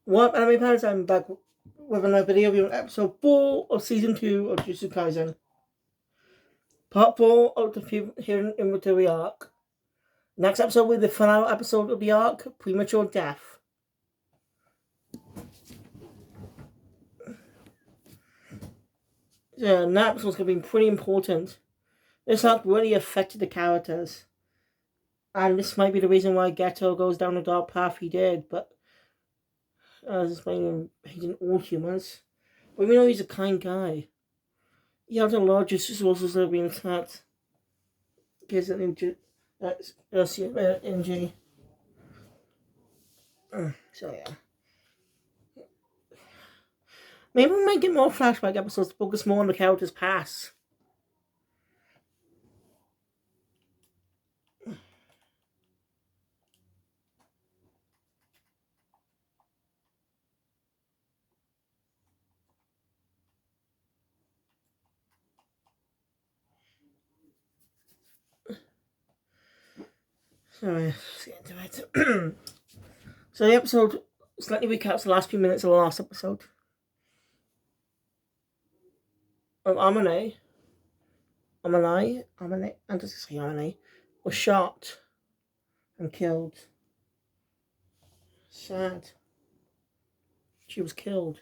What anime fans? I'm back with another video review on episode 4 of season 2 of Jujutsu Kaisen. Part 4 of the Hidden Inventory arc. Next episode will be the final episode of the arc, Premature Death. Yeah, that episode's going to be pretty important. This arc really affected the characters. And this might be the reason why Geto goes down the dark path he did, but this made him hating all humans. But we know he's a kind guy. He has a lot of resources that are being attacked. Gives an injury. Injury. So yeah. Maybe we might get more flashback episodes to focus more on the character's past. So let's get into it. So the episode slightly recaps the last few minutes of the last episode. Amane, and does it say Amane, was shot and killed. Sad. She was killed.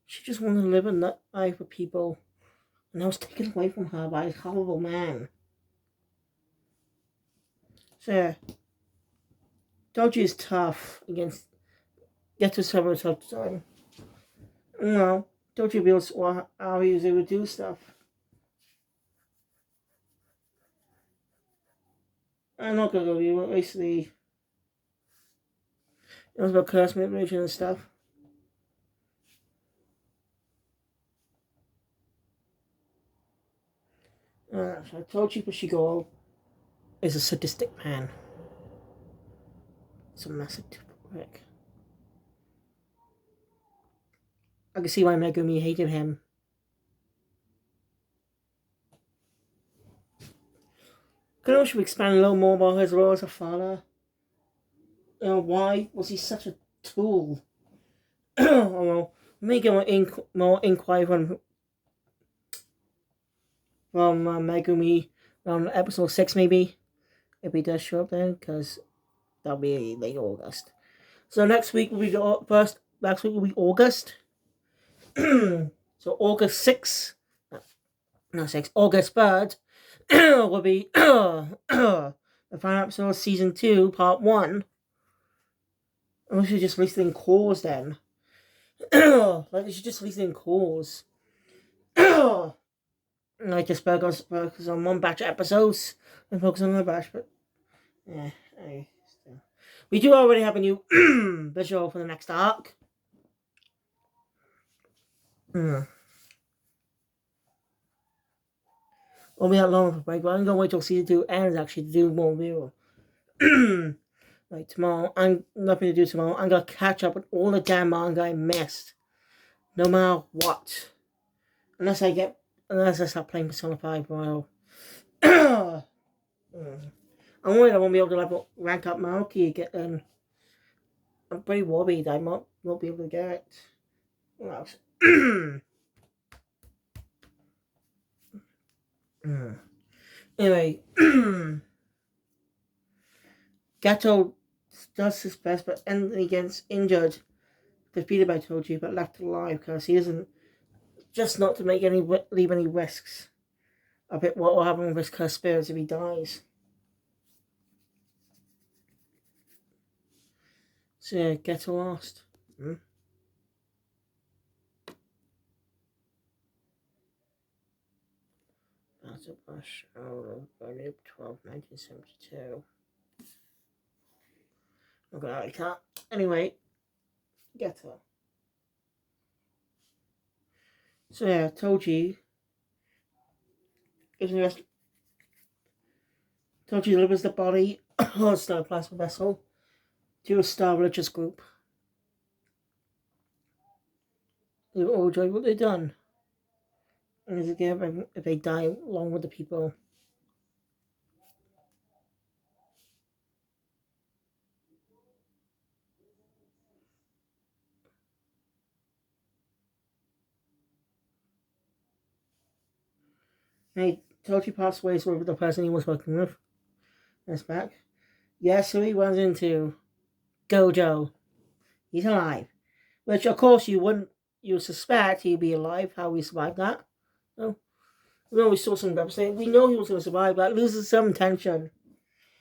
She just wanted to live in that life with people, and that was taken away from her by a horrible man. So yeah, Doji is tough against Geto several time. No, Doji reveals how he was able to do stuff. I'm not gonna go to you, but basically it was about curse manipulation and stuff. So I told you Bushigo is a sadistic man. It's a massive prick. I can see why Megumi hated him. Could should expand a little more about his role as a father. Why was he such a tool? Oh well, make more inquiry from Megumi on episode 6 maybe, if he does show up then, because that'll be late August. So next week will be next week will be August. So August 6th, August 3rd will be the final episode of season 2, part 1. And we should just release it in cores then. Like, we should just release it in cores. Like, just focus on one batch of episodes and focus on another batch, but yeah, we do already have a new visual for the next arc. Won't be that long of a break, but I'm gonna wait till season 2 ends actually to do more review. Like tomorrow, I'm nothing to do tomorrow. I'm gonna catch up with all the damn manga I missed, no matter what. Unless I start playing Persona 5 Royal. I'm worried I won't be able to rank up Maoki again. I'm pretty worried I won't be able to get it. What else? Anyway, Gato does his best, but Anthony gets injured, defeated by Toji, but left alive because he doesn't, just not to leave any risks. A bit what will happen with his cursed spirits if he dies. So yeah, Gato lost. That's a brush out of Ep4 1972. Okay, I can't. Anyway, Geto. So yeah, Toji delivers the body of a star plasma vessel to a star religious group. They were overjoyed what they've done. And is it again if they die along with the people. Hey, Toji passed away with the person he was working with. That's back. Yeah, so he runs into Gojo. He's alive. Which, of course, you suspect he'd be alive. How we survived that? No. We always saw some saying we know he was going to survive, but it loses some tension.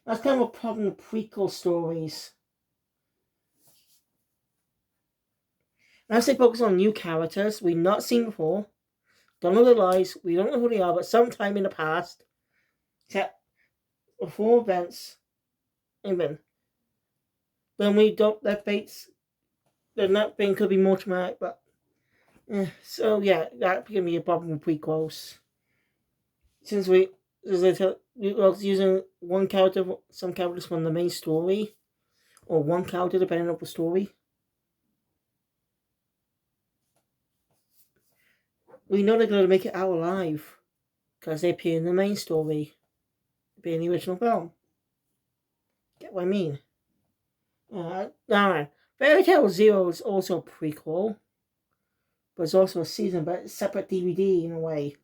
That's kind of a problem with prequel stories. As they focus on new characters we've not seen before, don't know their lives, we don't know who they are, but sometime in the past, except before events, even, then we don't, their fates, then that thing could be more traumatic, but, so yeah, that can be a problem with prequels. Since we was using one character, some characters from the main story, or one character depending on the story, we know they're going to make it out alive because they appear in the main story, appear in the original film. Get what I mean? Now, Fairy Tail Zero is also a prequel, but it's also a season, but it's separate DVD in a way.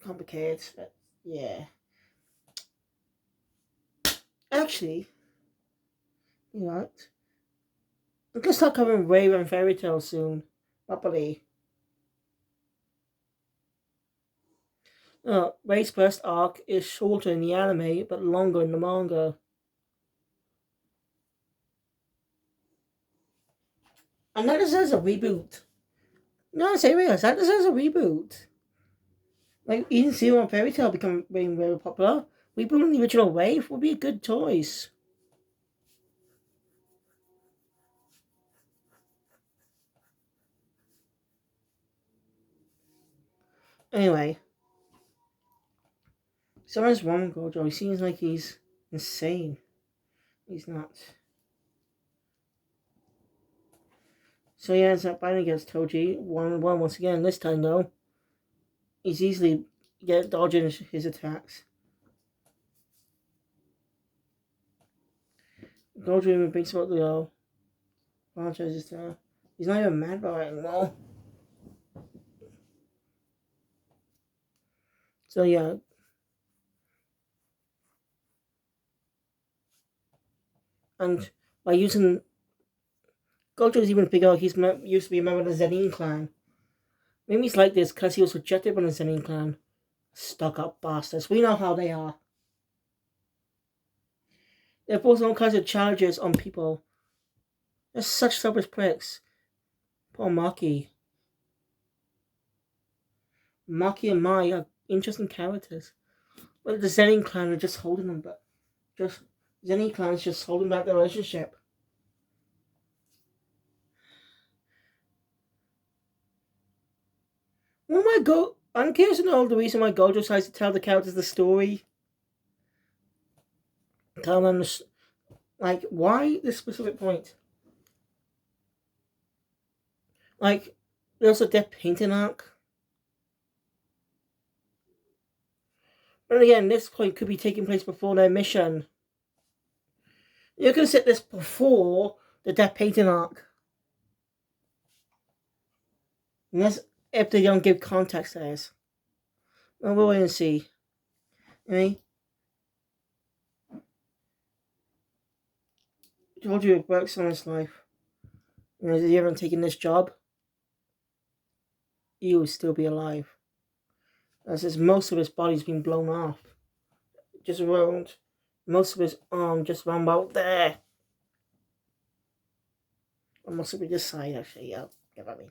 Complicated, but yeah. Actually, you know what? I'm gonna start covering Ray and Fairy Tail soon, properly. Ray's first arc is shorter in the anime, but longer in the manga. And that deserves a reboot. No, serious, that deserves a reboot. Like, even Zero and Fairy Tail being very popular. Rebooting the original Wave would be a good choice. Anyway, something's wrong with Gojo. He seems like he's insane. He's not. So he ends up fighting against Toji 1-1 once again. This time, though, he's easily dodging his attacks. Gojo even thinks about the apologizes to her. He's not even mad about it anymore. So yeah. And by using Gojo's even figured out he's used to be a member of the Zenin clan. Maybe he's like this because he was rejected by the Zenin clan. Stuck up bastards. We know how they are. They force all kinds of challenges on people. They're such selfish pricks. Poor Maki. Maki and Mai are interesting characters. But the Zenin clan are just holding them back. Zenin clan is just holding back the relationship. I'm curious to know the reason why Gojo decides to tell the characters the story. Tell them like, why this specific point? Like, there's a death painting arc. But again, this point could be taking place before their mission. You could set this before the death painting arc. Unless if they don't give context to this. Well, we'll wait and see. Okay? I told you it works on his life. You know, if you haven't taken this job, you will still be alive. As most of his body's been blown off. Just around. Most of his arm just around about there. Or most of it this side, actually, yeah. Get what I mean.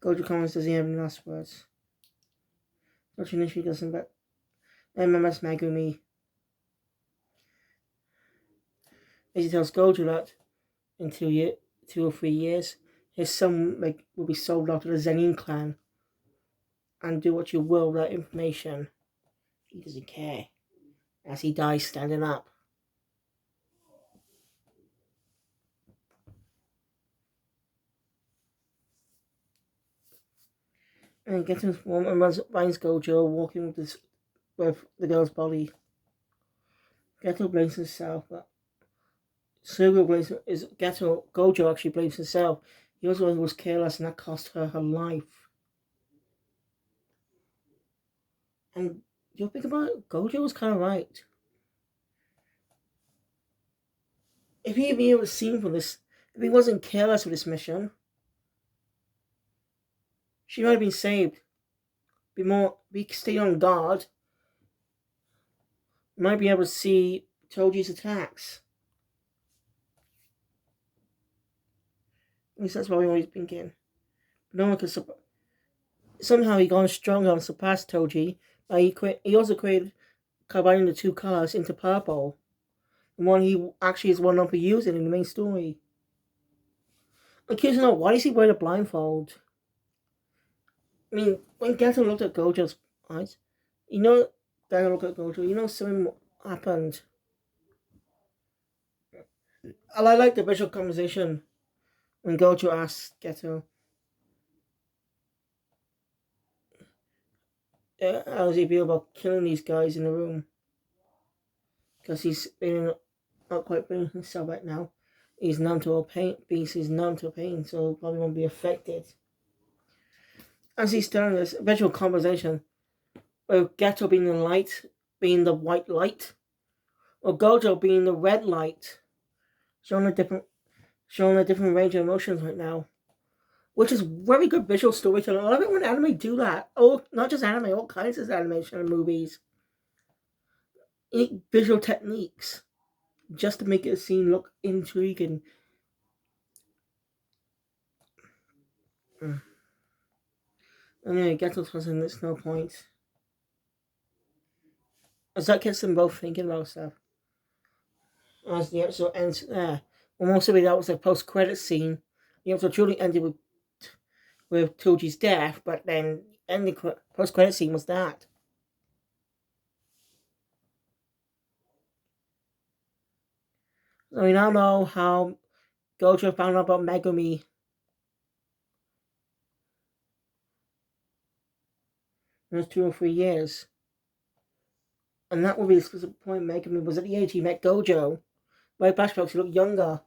Gojo comments, does he have any last words? Gojo initially doesn't, but MMS Megumi. He tells Gojo that in 2 or 3 years, his son will be sold out to the Zenin clan and do what you will with that information. He doesn't care. As he dies standing up. And he gets his form and finds Gojo walking with the girl's body. Geto blames himself, but Gojo actually blames himself. He was the one who was careless and that cost her life. And you think about it, Gojo was kind of right. If he'd been able to see for this, if he wasn't careless with this mission, she might have been saved. Be stay on guard. Might be able to see Toji's attacks. At least that's what we always thinking. But no one could somehow he gone stronger and surpassed Toji. He also created combining the two colors into purple. The one he actually is one up for using in the main story. I'm curious to know, why does he wear the blindfold? I mean, when Gato looked at Gojo's eyes, you know, Gato looked at Gojo, you know something happened. I like the visual conversation when Gojo asks Gato, how does he feel about killing these guys in the room? Because he's feeling not quite feeling himself right now. He's numb to a pain. Beast is numb to pain, so probably won't be affected. As he's telling this visual conversation, with Gato being the light, being the white light, or Gojo being the red light, showing a different range of emotions right now, which is very good visual storytelling. I love it when anime do that. Oh, not just anime, all kinds of animation and movies. Visual techniques just to make a scene look intriguing. Anyway, Geto's cousin, there's no point. As that gets them both thinking about stuff. As the episode ends there. Well, most of it, that was a post-credit scene. The episode truly ended with Toji's death, but then the post-credit scene was that. So we now know how Gojo found out about Megumi. In those 2 or 3 years. And that would be the specific point. Megumi was at the age he met Gojo. By flashbacks, he looked younger.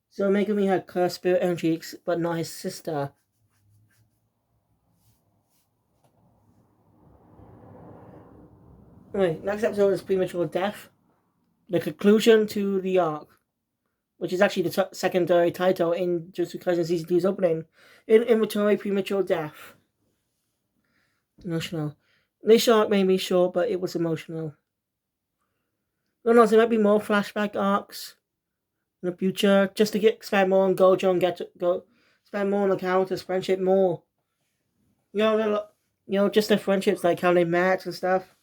So Megumi had cursed spirit energy, but not his sister. Anyway, next episode is Premature Death. The conclusion to the arc, which is actually the secondary title in Jujutsu Kaisen Season 2's opening. In inventory, Premature Death. Emotional. This arc made me short, but it was emotional. Who knows, there might be more flashback arcs in the future, just to expand more on Gojo and expand more on the characters' friendship more. Just the friendships, like how they met and stuff.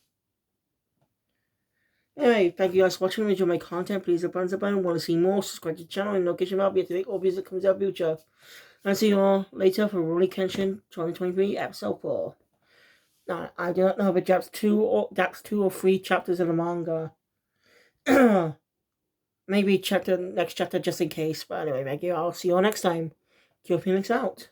Anyway, thank you guys for watching. If you enjoy my content, please hit the thumbs up button. Want to see more, subscribe to the channel and notification bell to take all videos that comes out in the future. I'll see you all later for Rurouni Kenshin 2023 Episode 4. Now, I do not know if it drops 2 or 3 chapters in the manga. Maybe next chapter just in case. But anyway, thank you. I'll see you all next time. Kill Phoenix out.